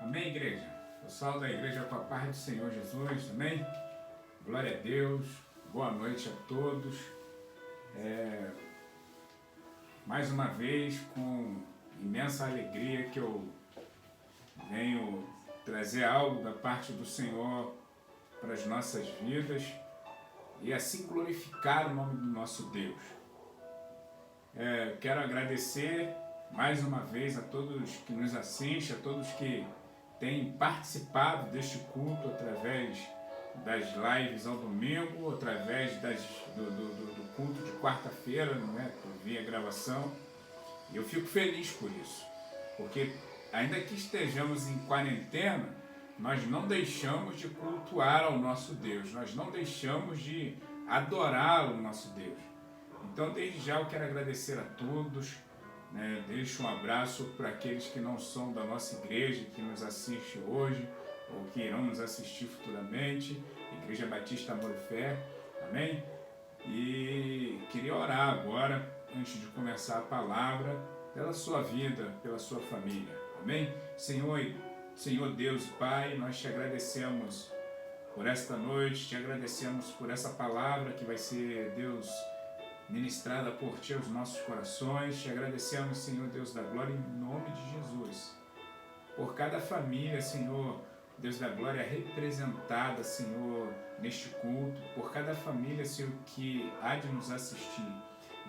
Amém, igreja? Pessoal da igreja, com a paz do Senhor Jesus, amém? Glória a Deus, boa noite a todos. Mais uma vez, com imensa alegria que eu venho trazer algo da parte do Senhor para as nossas vidas e assim glorificar o nome do nosso Deus. Quero agradecer mais uma vez a todos que nos assistem, a todos que têm participado deste culto através das lives ao domingo, através do culto de quarta-feira, não é? Via gravação. E eu fico feliz por isso, porque ainda que estejamos em quarentena, nós não deixamos de cultuar ao nosso Deus, nós não deixamos de adorar o nosso Deus. Então, desde já eu quero agradecer a todos, né? Deixo um abraço para aqueles que não são da nossa igreja, que nos assistem hoje, ou que irão nos assistir futuramente, Igreja Batista Amor e Fé, amém? E queria orar agora, antes de começar a palavra, pela sua vida, pela sua família, amém? Senhor Deus e Pai, nós te agradecemos por esta noite, te agradecemos por essa palavra que vai ser, Deus, ministrada por Ti aos nossos corações. Te agradecemos, Senhor Deus da glória, em nome de Jesus, por cada família, Senhor Deus da glória, representada, Senhor, neste culto, por cada família, Senhor, que há de nos assistir.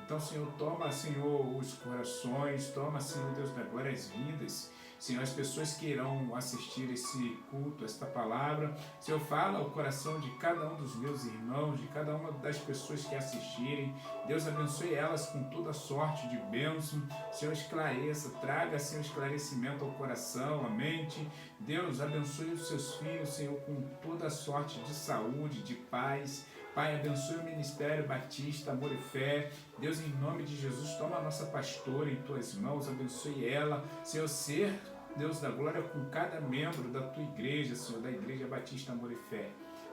Então, Senhor, toma, Senhor, os corações, toma, Senhor Deus da glória, as vidas, Senhor, as pessoas que irão assistir esse culto, esta palavra. Senhor, fala ao coração de cada um dos meus irmãos, de cada uma das pessoas que assistirem. Deus abençoe elas com toda sorte de bênção. Senhor, esclareça, traga, Senhor, esclarecimento ao coração, à mente. Deus, abençoe os seus filhos, Senhor, com toda sorte de saúde, de paz. Pai, abençoe o Ministério Batista Amor e Fé. Deus, em nome de Jesus, toma a nossa pastora em Tuas mãos, abençoe ela. Senhor, ser Deus da glória com cada membro da Tua igreja, Senhor, da Igreja Batista Amor e Fé.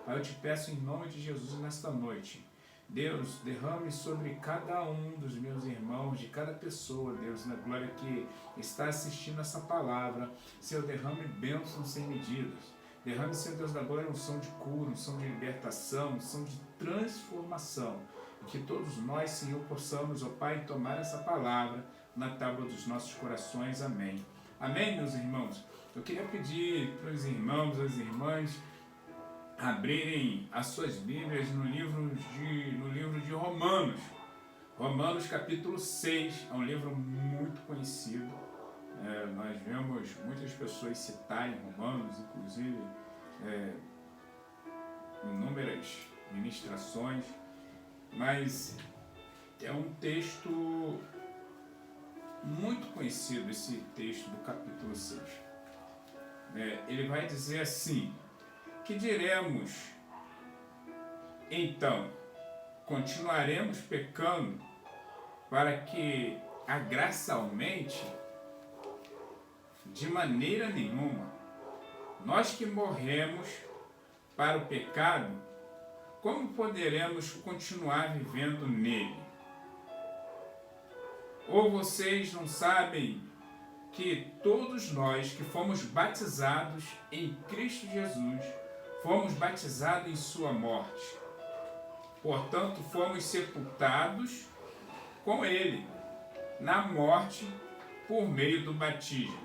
Pai, eu te peço em nome de Jesus nesta noite. Deus, derrame sobre cada um dos meus irmãos, de cada pessoa, Deus, na glória que está assistindo essa palavra. Senhor, derrame bênçãos sem medidas. Derrame, Senhor Deus da glória, unção de cura, unção de libertação, unção de transformação. E que todos nós, Senhor, possamos, ó Pai, tomar essa palavra na tábua dos nossos corações. Amém. Amém, meus irmãos? Eu queria pedir para os irmãos, as irmãs, abrirem as suas Bíblias no livro de Romanos. Romanos capítulo 6, é um livro muito conhecido. Nós vemos muitas pessoas citarem Romanos, inclusive inúmeras ministrações, mas é um texto muito conhecido, esse texto do capítulo 6. Ele vai dizer assim: que diremos então? Continuaremos pecando para que a graça aumente? De maneira nenhuma. Nós que morremos para o pecado, como poderemos continuar vivendo nele? Ou vocês não sabem que todos nós que fomos batizados em Cristo Jesus, fomos batizados em sua morte? Portanto, fomos sepultados com ele na morte por meio do batismo,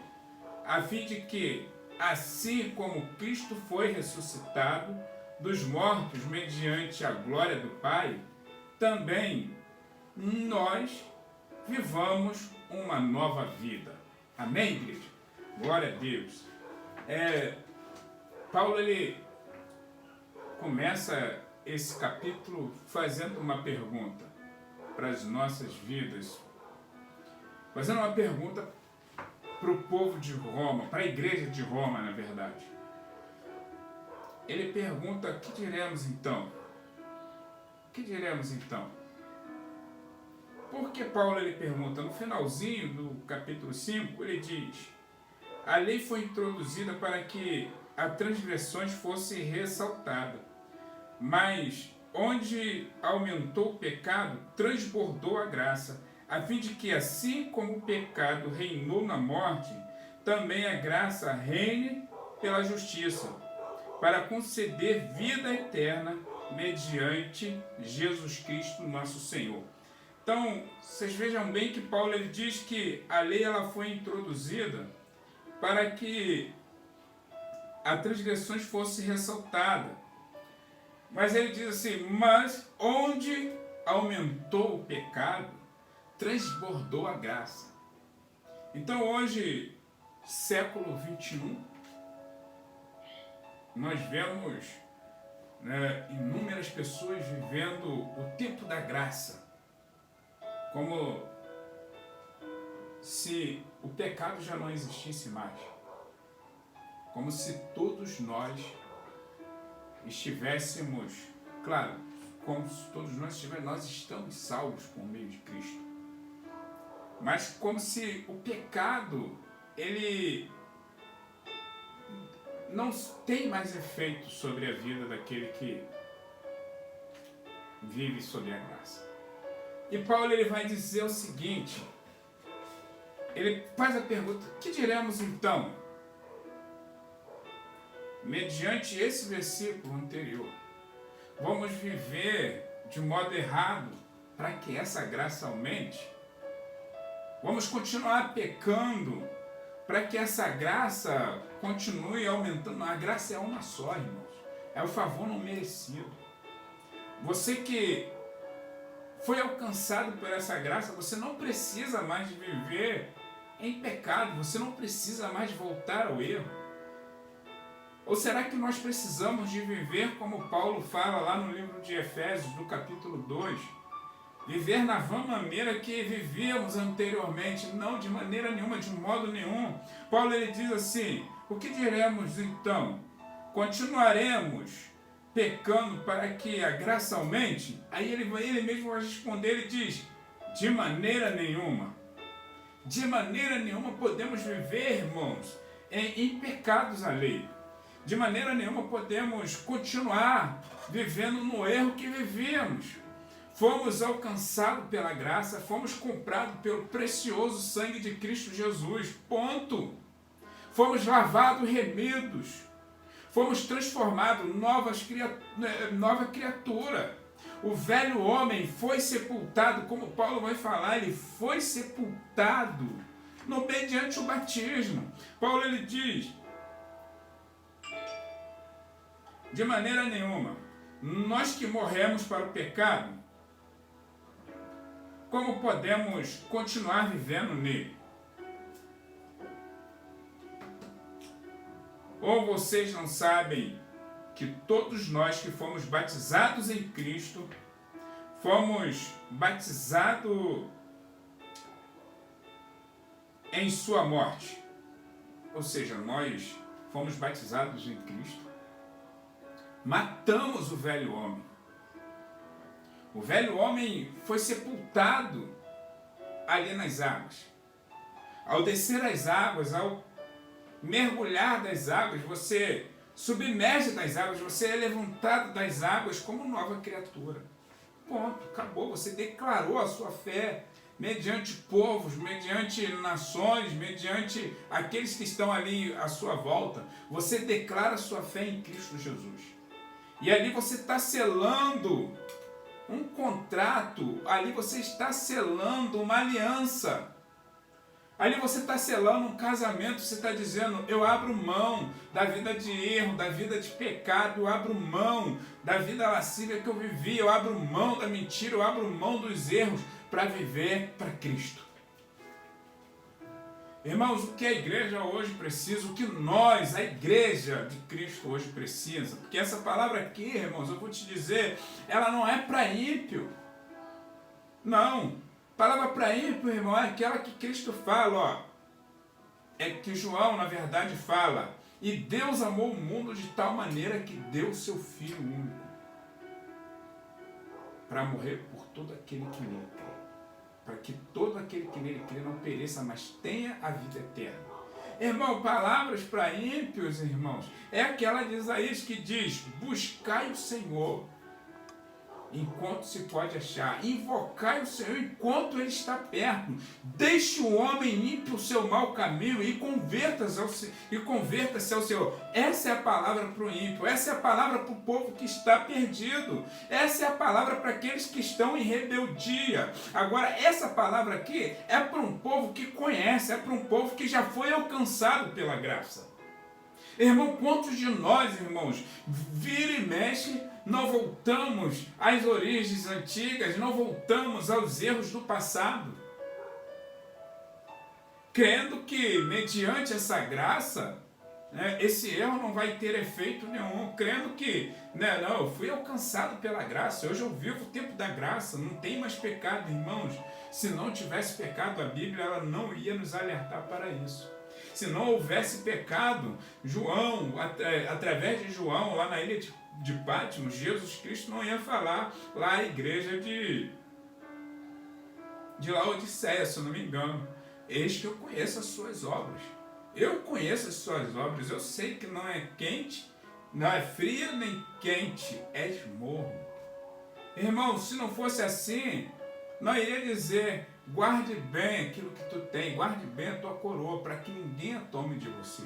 a fim de que, assim como Cristo foi ressuscitado dos mortos mediante a glória do Pai, também nós vivamos uma nova vida. Amém, igreja? Glória a Deus. Paulo, ele começa esse capítulo fazendo uma pergunta para as nossas vidas, fazendo uma pergunta para o povo de Roma, para a igreja de Roma, na verdade. Ele pergunta: que diremos então? Que diremos então? Porque Paulo, ele pergunta, no finalzinho do capítulo 5, ele diz: a lei foi introduzida para que a transgressões fosse ressaltada, mas onde aumentou o pecado, transbordou a graça, a fim de que, assim como o pecado reinou na morte, também a graça reine pela justiça, para conceder vida eterna mediante Jesus Cristo, nosso Senhor. Então, vocês vejam bem que Paulo ele diz que a lei ela foi introduzida para que a transgressões fosse ressaltada. Mas ele diz assim, mas onde aumentou o pecado, transbordou a graça. Então hoje, século 21, nós vemos, né, inúmeras pessoas vivendo o tempo da graça, como se o pecado já não existisse mais, como se todos nós estivéssemos, claro, como se todos nós estivéssemos, nós estamos salvos por meio de Cristo, mas como se o pecado, ele não tem mais efeito sobre a vida daquele que vive sob a graça. E Paulo ele vai dizer o seguinte, ele faz a pergunta, que diremos então? Mediante esse versículo anterior, vamos viver de modo errado para que essa graça aumente? Vamos continuar pecando para que essa graça continue aumentando? A graça é uma só, irmãos. É o favor não merecido. Você que foi alcançado por essa graça, você não precisa mais de viver em pecado, você não precisa mais voltar ao erro. Ou será que nós precisamos de viver como Paulo fala lá no livro de Efésios, no capítulo 2, viver na vã maneira que vivíamos anteriormente? Não, de maneira nenhuma, de modo nenhum. Paulo ele diz assim, o que diremos então? Continuaremos pecando para que a graça aumente? Aí ele mesmo vai responder, ele diz, de maneira nenhuma. De maneira nenhuma podemos viver, irmãos, em pecados alheios. De maneira nenhuma podemos continuar vivendo no erro que vivíamos. Fomos alcançados pela graça, fomos comprados pelo precioso sangue de Cristo Jesus. Ponto. Fomos lavados, remidos. Fomos transformados, nova criatura. O velho homem foi sepultado, como Paulo vai falar, ele foi sepultado mediante o batismo. Paulo ele diz, de maneira nenhuma, nós que morremos para o pecado, como podemos continuar vivendo nele? Ou vocês não sabem que todos nós que fomos batizados em Cristo, fomos batizados em sua morte? Ou seja, nós fomos batizados em Cristo, matamos o velho homem. O velho homem foi sepultado ali nas águas. Ao descer as águas, ao mergulhar das águas, você submerge das águas, você é levantado das águas como nova criatura. Ponto, acabou. Você declarou a sua fé mediante povos, mediante nações, mediante aqueles que estão ali à sua volta. Você declara a sua fé em Cristo Jesus. E ali você está selando um contrato, ali você está selando uma aliança. Ali você está selando um casamento, você está dizendo, eu abro mão da vida de erro, da vida de pecado, eu abro mão da vida lascívia que eu vivi, eu abro mão da mentira, eu abro mão dos erros para viver para Cristo. Irmãos, o que a igreja hoje precisa, o que nós, a igreja de Cristo hoje precisa, porque essa palavra aqui, irmãos, eu vou te dizer, ela não é para ímpio. Não. A palavra para ímpio, irmão, é aquela que Cristo fala, ó. É que João, na verdade, fala. E Deus amou o mundo de tal maneira que deu seu Filho único para morrer por todo aquele que nele crê. Para que todo aquele que nele crê não pereça, mas tenha a vida eterna. Irmão, palavras para ímpios, irmãos, é aquela de Isaías que diz, buscai o Senhor enquanto se pode achar. Invocai o Senhor enquanto Ele está perto. Deixe o homem ímpio o seu mau caminho e converta-se ao Senhor. Essa é a palavra para o ímpio. Essa é a palavra para o povo que está perdido. Essa é a palavra para aqueles que estão em rebeldia. Agora, essa palavra aqui é para um povo que conhece, é para um povo que já foi alcançado pela graça. Irmão, quantos de nós, irmãos, vira e mexe, não voltamos às origens antigas, não voltamos aos erros do passado, crendo que, mediante essa graça, esse erro não vai ter efeito nenhum, crendo que, não, eu fui alcançado pela graça, hoje eu vivo o tempo da graça, não tem mais pecado, irmãos. Se não tivesse pecado, a Bíblia ela não ia nos alertar para isso. Se não houvesse pecado, João, através de João, lá na ilha de Patmos, Jesus Cristo não ia falar lá à igreja de Laodiceia, se eu não me engano. Eis que eu conheço as suas obras. Eu conheço as suas obras, eu sei que não é quente, não é fria nem quente, és morno. Irmão, se não fosse assim, não iria dizer: guarde bem aquilo que tu tem, guarde bem a tua coroa, para que ninguém a tome de você.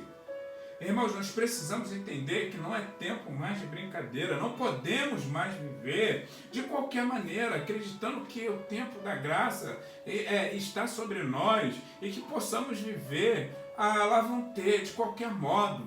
Irmãos, nós precisamos entender que não é tempo mais de brincadeira, não podemos mais viver de qualquer maneira, acreditando que o tempo da graça está sobre nós e que possamos viver a lavonter de qualquer modo,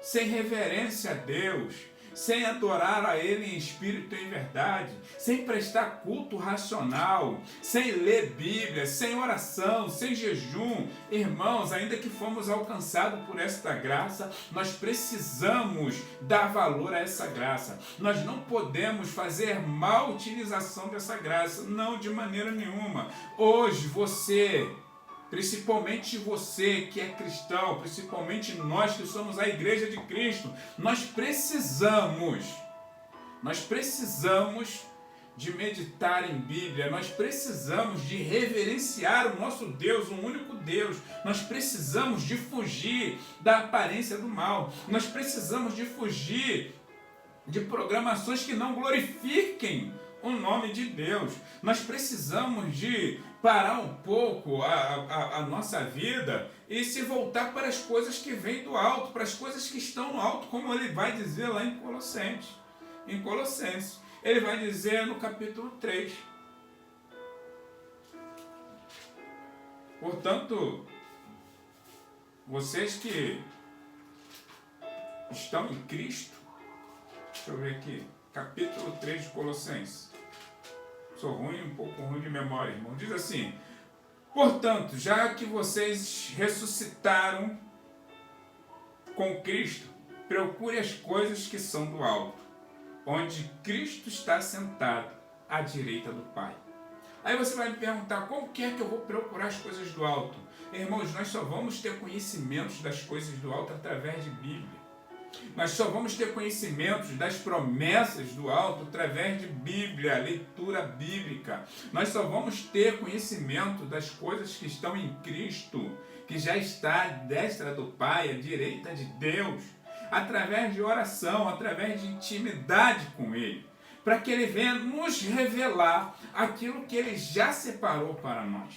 sem reverência a Deus, sem adorar a Ele em espírito e em verdade, sem prestar culto racional, sem ler Bíblia, sem oração, sem jejum. Irmãos, ainda que fomos alcançados por esta graça, nós precisamos dar valor a essa graça. Nós não podemos fazer mal utilização dessa graça, não, de maneira nenhuma. Hoje você, principalmente você que é cristão, principalmente nós que somos a igreja de Cristo, nós precisamos de meditar em Bíblia, nós precisamos de reverenciar o nosso Deus, o único Deus, nós precisamos de fugir da aparência do mal, nós precisamos de fugir de programações que não glorifiquem o nome de Deus. Nós precisamos de parar um pouco a nossa vida e se voltar para as coisas que vêm do alto, para as coisas que estão no alto, como ele vai dizer lá em Colossenses. Ele vai dizer no capítulo 3. Portanto, vocês que estão em Cristo, deixa eu ver aqui, capítulo 3 de Colossenses. Sou um pouco ruim de memória, irmão. Diz assim: portanto, já que vocês ressuscitaram com Cristo, procure as coisas que são do alto, onde Cristo está sentado à direita do Pai. Aí você vai me perguntar: como que é que eu vou procurar as coisas do alto? Irmãos, nós só vamos ter conhecimentos das coisas do alto através de Bíblia. Nós só vamos ter conhecimentos das promessas do alto através de Bíblia, leitura bíblica. Nós só vamos ter conhecimento das coisas que estão em Cristo, que já está à destra do Pai, à direita de Deus, através de oração, através de intimidade com Ele, para que Ele venha nos revelar aquilo que Ele já separou para nós.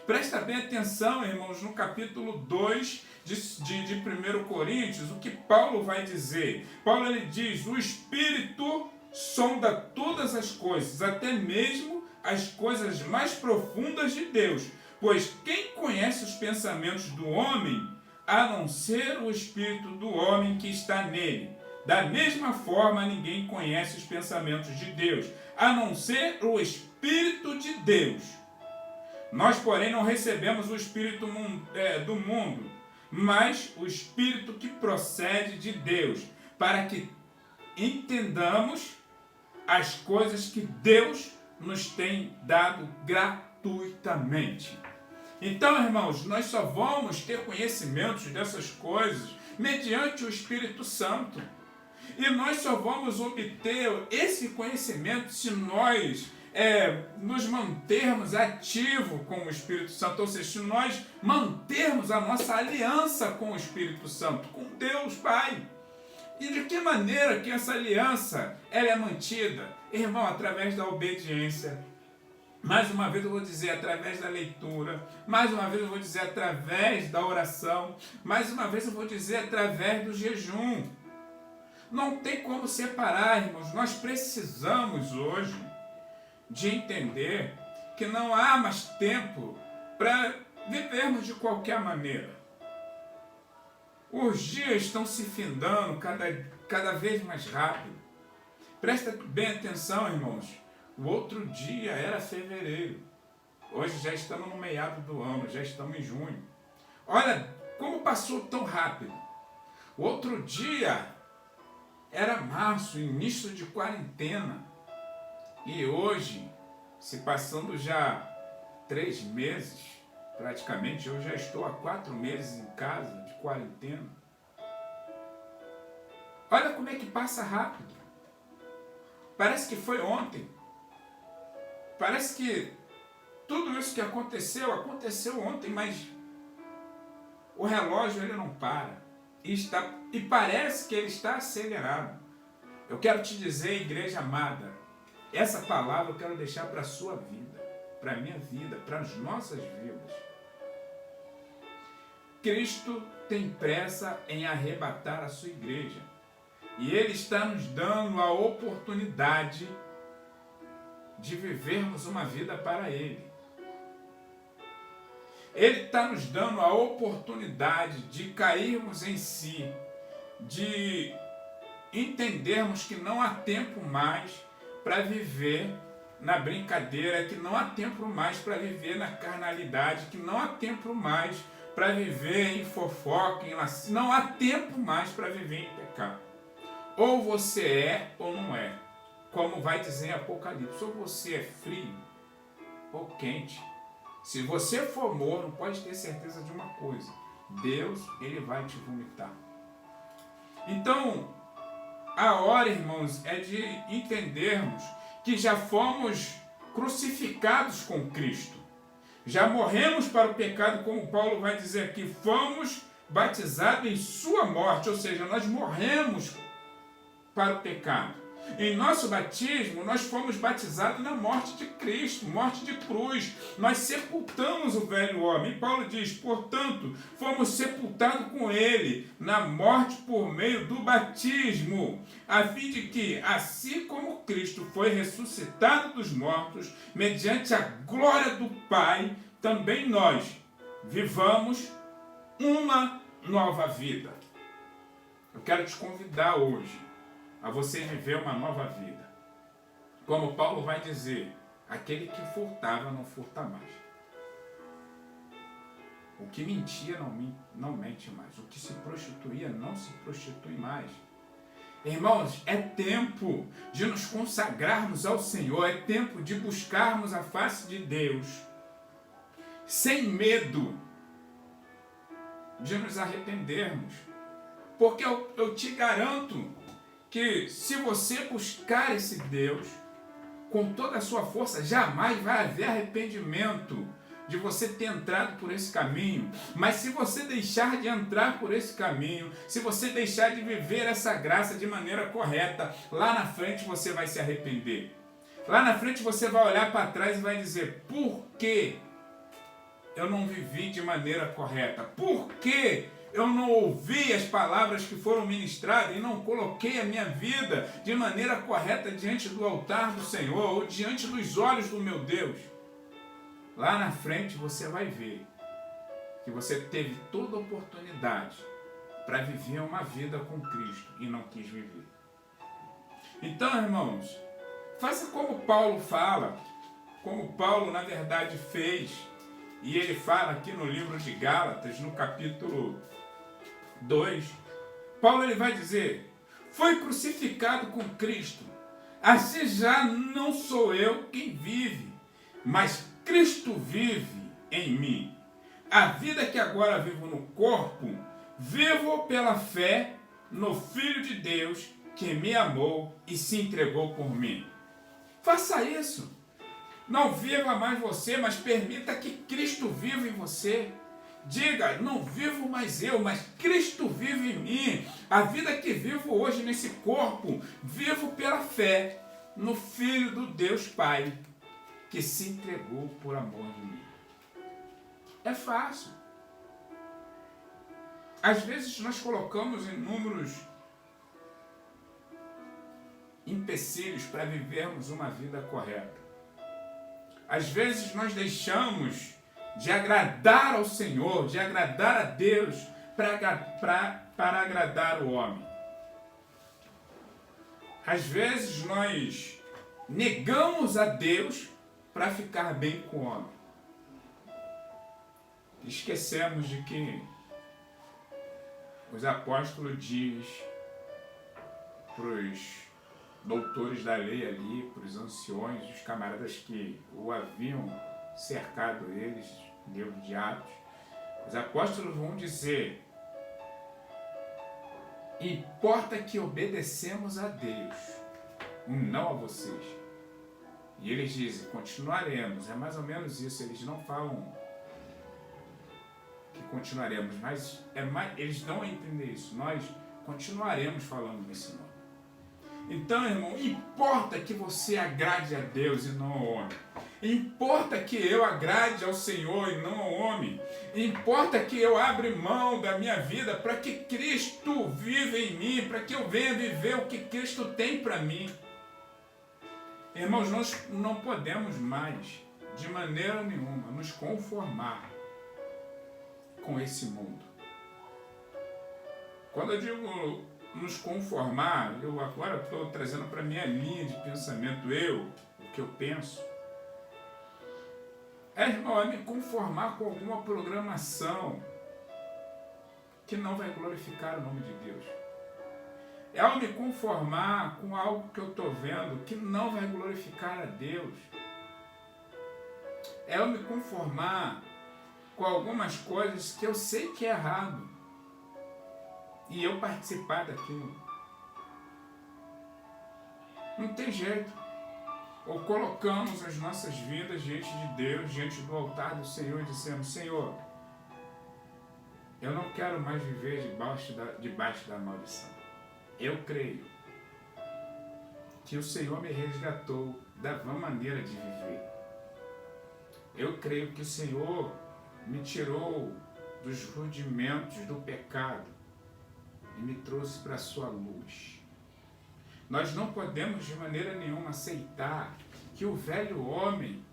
Presta bem atenção, irmãos, no capítulo 2 de 1 Coríntios, o que Paulo vai dizer. Paulo ele diz: o Espírito sonda todas as coisas, até mesmo as coisas mais profundas de Deus. Pois quem conhece os pensamentos do homem, a não ser o Espírito do homem que está nele? Da mesma forma, ninguém conhece os pensamentos de Deus, a não ser o Espírito de Deus. Nós, porém, não recebemos o Espírito do mundo, mas o Espírito que procede de Deus, para que entendamos as coisas que Deus nos tem dado gratuitamente. Então, irmãos, nós só vamos ter conhecimentos dessas coisas mediante o Espírito Santo. E nós só vamos obter esse conhecimento se nós nos mantermos ativos com o Espírito Santo, ou seja, se nós mantermos a nossa aliança com o Espírito Santo, com Deus Pai. E de que maneira que essa aliança ela é mantida? Irmão, através da obediência. Mais uma vez eu vou dizer, através da leitura. Mais uma vez eu vou dizer, através da oração. Mais uma vez eu vou dizer, através do jejum. Não tem como separar, irmãos. Nós precisamos hoje de entender que não há mais tempo para vivermos de qualquer maneira. Os dias estão se findando cada vez mais rápido. Presta bem atenção, irmãos. O outro dia era fevereiro. Hoje já estamos no meado do ano, já estamos em junho. Olha como passou tão rápido. O outro dia era março, início de quarentena. E hoje, se passando já 3 meses, praticamente, eu já estou há 4 meses em casa de quarentena. Olha como é que passa rápido. Parece que foi ontem. Parece que tudo isso que aconteceu ontem, mas o relógio ele não para. E parece que ele está acelerado. Eu quero te dizer, igreja amada, essa palavra eu quero deixar para a sua vida, para a minha vida, para as nossas vidas. Cristo tem pressa em arrebatar a sua igreja. E Ele está nos dando a oportunidade de vivermos uma vida para Ele. Ele está nos dando a oportunidade de cairmos em si, de entendermos que não há tempo mais para viver na brincadeira, que não há tempo mais para viver na carnalidade, que não há tempo mais para viver em fofoca, em laço, não há tempo mais para viver em pecado. Ou você é ou não é, como vai dizer em Apocalipse, ou você é frio ou quente. Se você for morno, pode ter certeza de uma coisa: Deus, Ele vai te vomitar. Então, a hora, irmãos, é de entendermos que já fomos crucificados com Cristo. Já morremos para o pecado, como Paulo vai dizer aqui, fomos batizados em sua morte, ou seja, nós morremos para o pecado. Em nosso batismo, nós fomos batizados na morte de Cristo, morte de cruz. Nós sepultamos o velho homem. E Paulo diz, portanto, fomos sepultados com ele na morte por meio do batismo, a fim de que, assim como Cristo foi ressuscitado dos mortos, mediante a glória do Pai, também nós vivamos uma nova vida. Eu quero te convidar hoje a você viver uma nova vida. Como Paulo vai dizer, aquele que furtava não furta mais. O que mentia não mente mais. O que se prostituía não se prostitui mais. Irmãos, é tempo de nos consagrarmos ao Senhor, é tempo de buscarmos a face de Deus, sem medo de nos arrependermos. Porque eu te garanto que se você buscar esse Deus com toda a sua força, jamais vai haver arrependimento de você ter entrado por esse caminho. Mas se você deixar de entrar por esse caminho, se você deixar de viver essa graça de maneira correta, lá na frente você vai se arrepender. Lá na frente você vai olhar para trás e vai dizer, por que eu não vivi de maneira correta? Por que eu não ouvi as palavras que foram ministradas e não coloquei a minha vida de maneira correta diante do altar do Senhor ou diante dos olhos do meu Deus? Lá na frente você vai ver que você teve toda a oportunidade para viver uma vida com Cristo e não quis viver. Então, irmãos, faça como Paulo fala, como Paulo na verdade fez, e ele fala aqui no livro de Gálatas, no capítulo 2, Paulo ele vai dizer, foi crucificado com Cristo, assim já não sou eu quem vive, mas Cristo vive em mim. A vida que agora vivo no corpo, vivo pela fé no Filho de Deus que me amou e se entregou por mim. Faça isso. Não viva mais você, mas permita que Cristo viva em você. Diga, não vivo mais eu, mas Cristo vive em mim. A vida que vivo hoje nesse corpo, vivo pela fé no Filho do Deus Pai, que se entregou por amor de mim. É fácil. Às vezes nós colocamos inúmeros empecilhos para vivermos uma vida correta. Às vezes nós deixamos de agradar ao Senhor, de agradar a Deus, para agradar o homem. Às vezes nós negamos a Deus para ficar bem com o homem. Esquecemos de que os apóstolos diz para os doutores da lei ali, para os anciões, os camaradas que o haviam cercado eles, livro de Atos, os apóstolos vão dizer: importa que obedecemos a Deus, não a vocês. E eles dizem, continuaremos. É mais ou menos isso. Eles não falam que continuaremos, mas eles dão a entender isso. Nós continuaremos falando nesse nome. Então, irmão, importa que você agrade a Deus e não ao homem. Importa que eu agrade ao Senhor e não ao homem. Importa que eu abra mão da minha vida para que Cristo viva em mim, para que eu venha viver o que Cristo tem para mim. Irmãos, nós não podemos mais, de maneira nenhuma, nos conformar com esse mundo. Quando eu digo nos conformar, eu agora estou trazendo para a minha linha de pensamento, o que eu penso. Irmão, é me conformar com alguma programação que não vai glorificar o nome de Deus. É ao me conformar com algo que eu estou vendo que não vai glorificar a Deus. É ao me conformar com algumas coisas que eu sei que é errado e eu participar daquilo. Não tem jeito. Ou colocamos as nossas vidas diante de Deus, diante do altar do Senhor e dizemos: Senhor, eu não quero mais viver debaixo da maldição. Eu creio que o Senhor me resgatou da vã maneira de viver. Eu creio que o Senhor me tirou dos rudimentos do pecado e me trouxe para a sua luz. Nós não podemos de maneira nenhuma aceitar que o velho homem,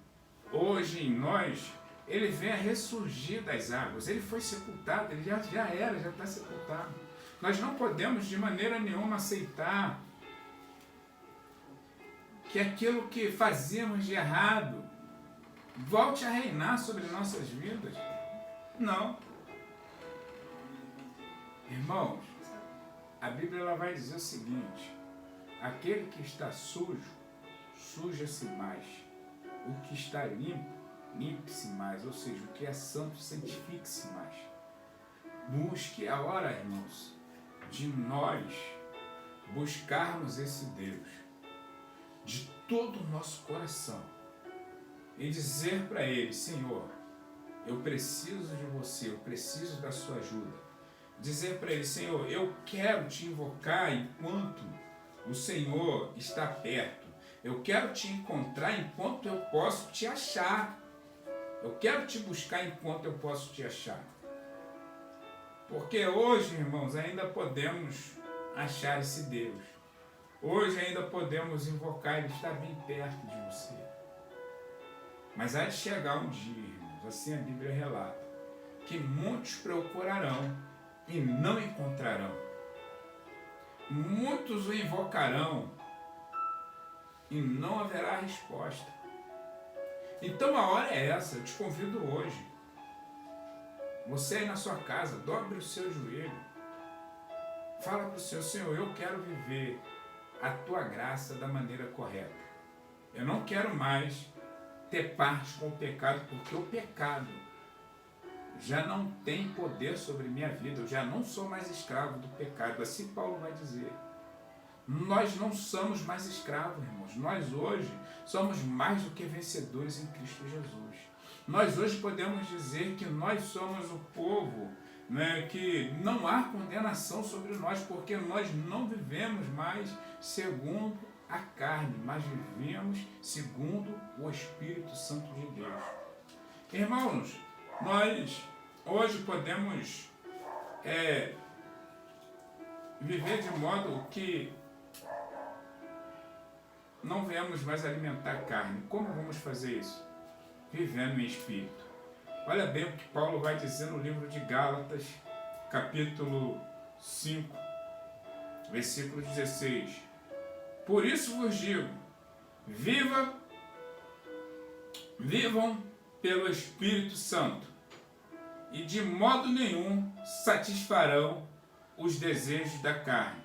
hoje em nós, ele venha ressurgir das águas. Ele foi sepultado, ele já está sepultado. Nós não podemos de maneira nenhuma aceitar que aquilo que fazíamos de errado volte a reinar sobre nossas vidas. Não. Irmãos, a Bíblia ela vai dizer o seguinte: aquele que está sujo, suja-se mais. O que está limpo, limpe-se mais. Ou seja, o que é santo, santifique-se mais. Busque a hora, irmãos, de nós buscarmos esse Deus de todo o nosso coração e dizer para Ele: Senhor, eu preciso de você, eu preciso da sua ajuda. Dizer para Ele: Senhor, eu quero te invocar enquanto o Senhor está perto. Eu quero te encontrar enquanto eu posso te achar. Eu quero te buscar enquanto eu posso te achar. Porque hoje, irmãos, ainda podemos achar esse Deus. Hoje ainda podemos invocar, Ele está bem perto de você. Mas há de chegar um dia, irmãos, assim a Bíblia relata, que muitos procurarão e não encontrarão. Muitos o invocarão e não haverá resposta. Então a hora é essa, eu te convido hoje. Você aí na sua casa, dobre o seu joelho. Fala para o Senhor: Senhor, eu quero viver a Tua graça da maneira correta. Eu não quero mais ter parte com o pecado, porque o pecado já não tem poder sobre minha vida. Eu já não sou mais escravo do pecado. Assim Paulo vai dizer. Nós não somos mais escravos, irmãos. Nós hoje somos mais do que vencedores em Cristo Jesus. Nós hoje podemos dizer que nós somos o povo, né, que não há condenação sobre nós, porque nós não vivemos mais segundo a carne, mas vivemos segundo o Espírito Santo de Deus. Irmãos, nós hoje podemos viver de modo que não venhamos mais alimentar a carne. Como vamos fazer isso? Vivendo em Espírito. Olha bem o que Paulo vai dizer no livro de Gálatas, capítulo 5, versículo 16. Por isso vos digo, vivam pelo Espírito Santo, e de modo nenhum satisfarão os desejos da carne.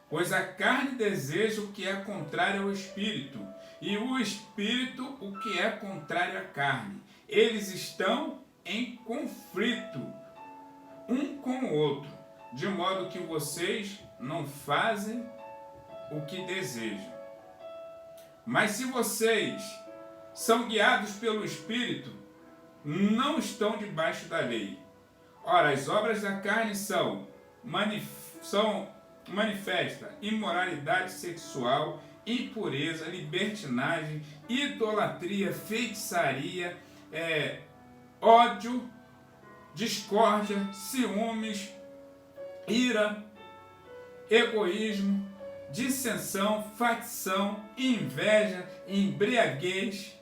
Pois a carne deseja o que é contrário ao Espírito, e o Espírito o que é contrário à carne. Eles estão em conflito um com o outro, de modo que vocês não fazem o que desejam. Mas se vocês são guiados pelo Espírito, não estão debaixo da lei. Ora, as obras da carne são manifesta imoralidade sexual, impureza, libertinagem, idolatria, feitiçaria, ódio, discórdia, ciúmes, ira, egoísmo, dissensão, facção, inveja, embriaguez,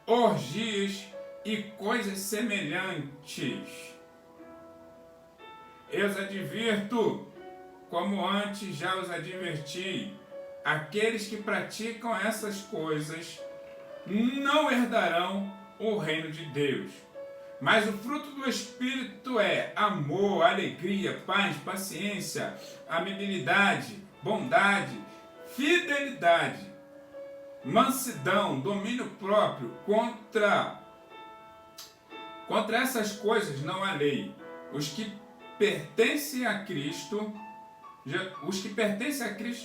orgias e coisas semelhantes. Eu os advirto, como antes já os adverti, aqueles que praticam essas coisas não herdarão o reino de Deus. Mas o fruto do Espírito é amor, alegria, paz, paciência, amabilidade, bondade, fidelidade, mansidão, domínio próprio. Contra essas coisas não há lei. Os que pertencem a Cristo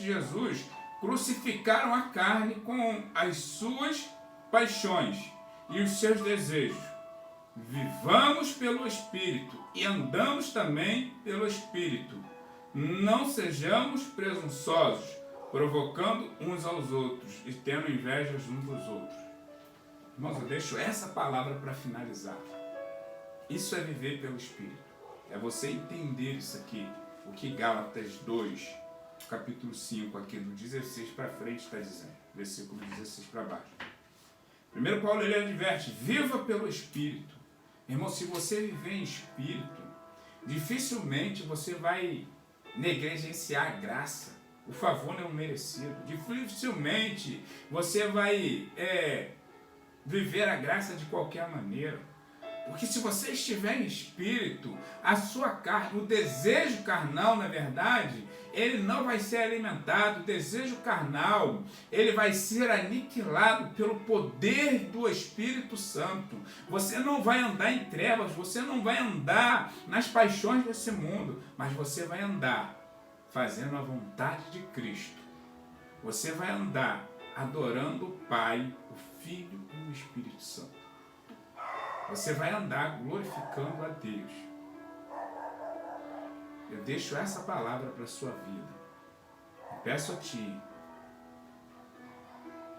Jesus crucificaram a carne com as suas paixões e os seus desejos. Vivamos pelo Espírito e andamos também pelo Espírito. Não sejamos presunçosos, provocando uns aos outros e tendo inveja uns dos outros. Irmãos, eu deixo essa palavra para finalizar. Isso é viver pelo Espírito. É você entender isso aqui, o que Gálatas 2, capítulo 5, aqui do 16 para frente está dizendo. Versículo 16 para baixo. Primeiro Paulo ele adverte, viva pelo Espírito. Irmão, se você viver em Espírito, dificilmente você vai negligenciar a graça, o favor não merecido. Dificilmente você vai viver a graça de qualquer maneira. Porque se você estiver em Espírito, a sua carne, o desejo carnal, na verdade, ele não vai ser alimentado. O desejo carnal, ele vai ser aniquilado pelo poder do Espírito Santo. Você não vai andar em trevas, você não vai andar nas paixões desse mundo, mas você vai andar fazendo a vontade de Cristo. Você vai andar adorando o Pai, o Filho e o Espírito Santo. Você vai andar glorificando a Deus. Eu deixo essa palavra para a sua vida. Eu peço a Ti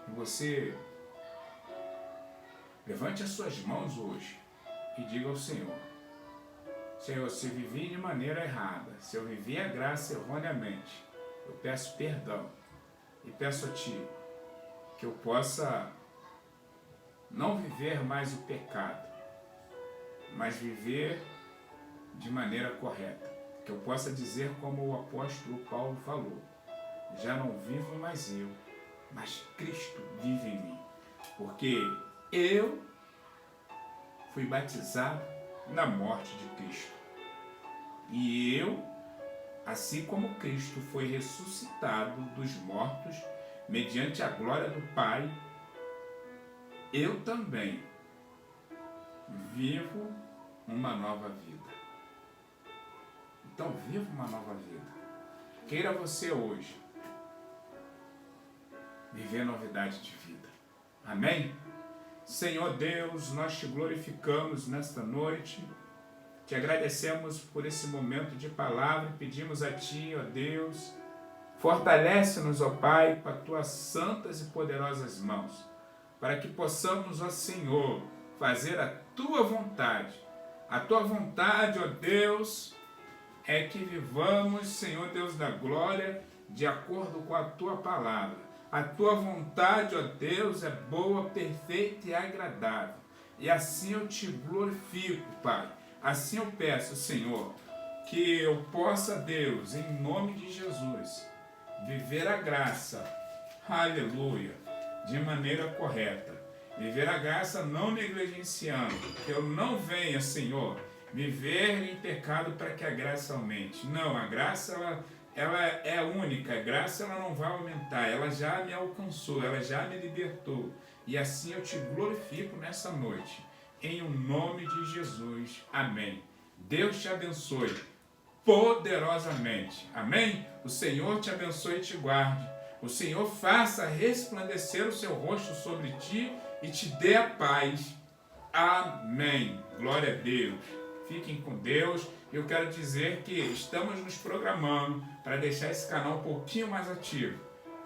que você levante as suas mãos hoje e diga ao Senhor: Senhor, se eu vivi de maneira errada, se eu vivi a graça erroneamente, eu peço perdão e peço a Ti que eu possa não viver mais o pecado, mas viver de maneira correta. Que eu possa dizer como o apóstolo Paulo falou: já não vivo mais eu, mas Cristo vive em mim. Porque eu fui batizado na morte de Cristo. E eu, assim como Cristo foi ressuscitado dos mortos, mediante a glória do Pai, eu também vivo uma nova vida. Então, viva uma nova vida. Queira você hoje viver novidade de vida. Amém? Senhor Deus, nós te glorificamos nesta noite, te agradecemos por esse momento de palavra, pedimos a ti, ó Deus, fortalece-nos, ó Pai, com as tuas santas e poderosas mãos, para que possamos, ó Senhor, fazer a tua vontade. A tua vontade, ó Deus, é que vivamos, Senhor Deus da glória, de acordo com a tua palavra. A tua vontade, ó Deus, é boa, perfeita e agradável. E assim eu te glorifico, Pai. Assim eu peço, Senhor, que eu possa, Deus, em nome de Jesus, viver a graça, aleluia, de maneira correta. Viver a graça não negligenciando, que eu não venha, Senhor, viver em pecado para que a graça aumente. Não, a graça, ela é única, a graça ela não vai aumentar, ela já me alcançou, ela já me libertou. E assim eu te glorifico nessa noite, em o nome de Jesus. Amém. Deus te abençoe poderosamente. Amém? O Senhor te abençoe e te guarde. O Senhor faça resplandecer o seu rosto sobre ti e te dê a paz. Amém. Glória a Deus. Fiquem com Deus. Eu quero dizer que estamos nos programando para deixar esse canal um pouquinho mais ativo.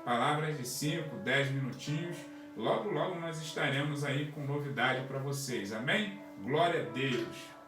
Palavras de 5, 10 minutinhos. Logo, logo nós estaremos aí com novidade para vocês. Amém? Glória a Deus.